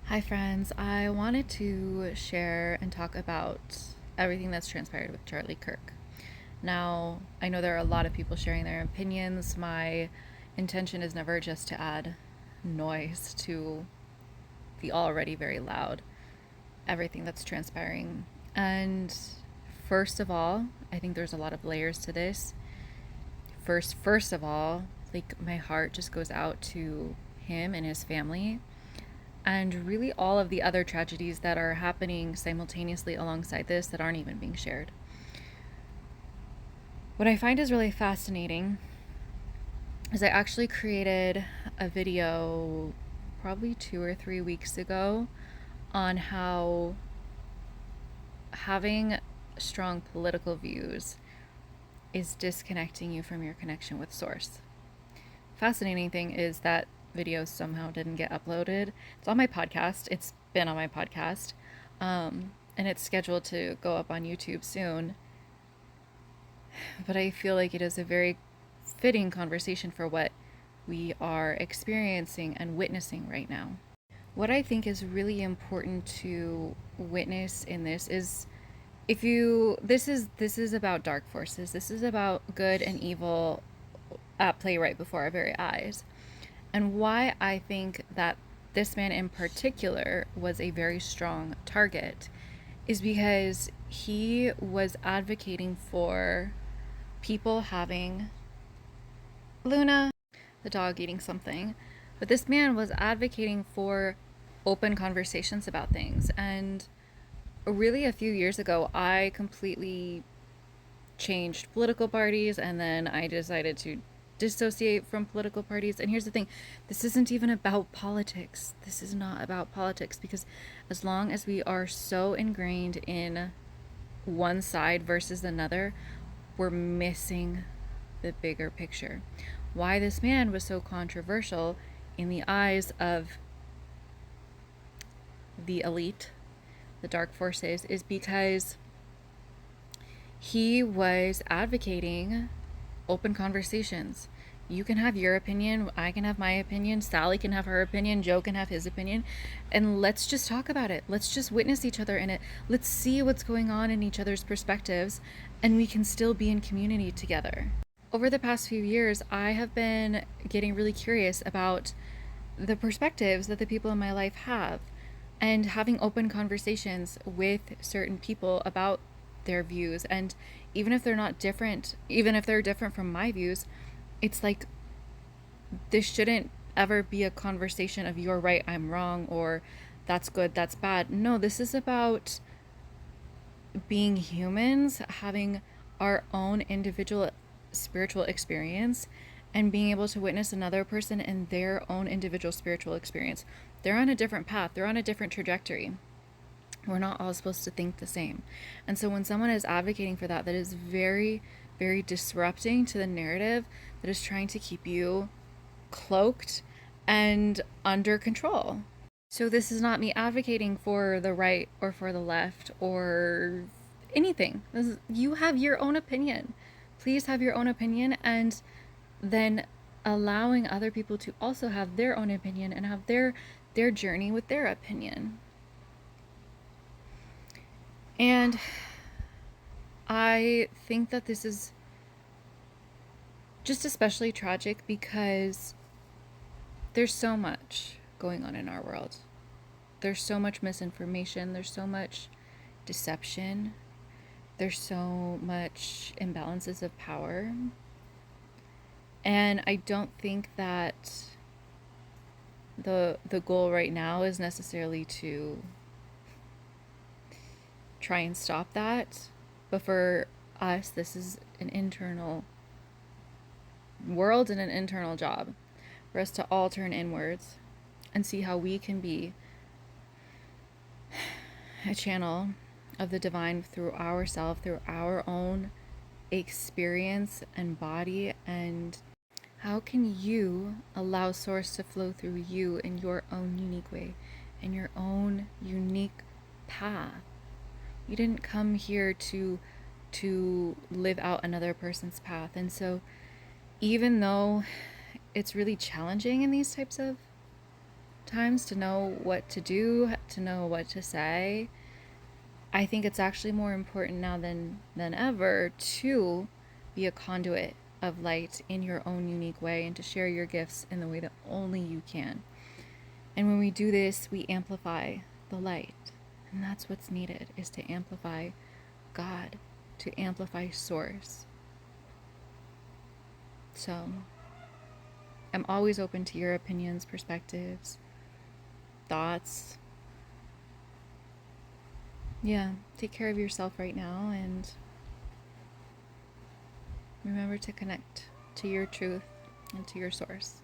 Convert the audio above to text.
Hi, friends. I wanted to share and talk about everything that's transpired with Charlie Kirk. Now, I know there are a lot of people sharing their opinions. My intention is never just to add noise to the already very loud everything that's transpiring. And first of all, I think there's a lot of layers to this. First of all, like my heart just goes out to him and his family and really all of the other tragedies that are happening simultaneously alongside this that aren't even being shared. What I find is really fascinating is I actually created a video probably 2 or 3 weeks ago on how having strong political views is disconnecting you from your connection with source. Fascinating thing is that video somehow didn't get uploaded. It's on my podcast. It's been on my podcast. And it's scheduled to go up on YouTube soon. But I feel like it is a very fitting conversation for what we are experiencing and witnessing right now. What I think is really important to witness in this is if you this is about dark forces. This is about good and evil at play right before our very eyes. And why I think that this man in particular was a very strong target is because he was advocating for people having Luna, the dog eating something, but this man was advocating for open conversations about things. And really, a few years ago, I completely changed political parties and then I decided to dissociate from political parties. And here's the thing, this isn't even about politics. This is not about politics because as long as we are so ingrained in one side versus another, we're missing the bigger picture. Why this man was so controversial in the eyes of the elite, the dark forces, is because he was advocating open conversations. You can have your opinion, I can have my opinion, Sally can have her opinion, Joe can have his opinion, and let's just talk about it. Let's just witness each other in it. Let's see what's going on in each other's perspectives, and we can still be in community together. Over the past few years, I have been getting really curious about the perspectives that the people in my life have and having open conversations with certain people about their views. And even if they're not different, even if they're different from my views, it's like this shouldn't ever be a conversation of you're right, I'm wrong, or that's good, that's bad. No, this is about being humans, having our own individual spiritual experience and being able to witness another person in their own individual spiritual experience. They're on a different path, they're on a different trajectory. We're not all supposed to think the same. And so when someone is advocating for that, that is very, very disrupting to the narrative that is trying to keep you cloaked and under control. So this is not me advocating for the right or for the left or anything. You have your own opinion. Please have your own opinion, and then allowing other people to also have their own opinion and have their journey with their opinion. And I think that this is just especially tragic because there's so much going on in our world. There's so much misinformation, there's so much deception, there's so much imbalances of power. And I don't think that the goal right now is necessarily to try and stop that. But for us, this is an internal world and an internal job for us to all turn inwards and see how we can be a channel of the divine through ourselves, through our own experience and body. And how can you allow source to flow through you in your own unique way, in your own unique path? You didn't come here to live out another person's path. And so even though it's really challenging in these types of sometimes to know what to do, to know what to say. I think it's actually more important now than ever to be a conduit of light in your own unique way and to share your gifts in the way that only you can. And when we do this, we amplify the light. And that's what's needed, is to amplify God, to amplify Source. So I'm always open to your opinions, perspectives, thoughts. Yeah, take care of yourself right now and remember to connect to your truth and to your source.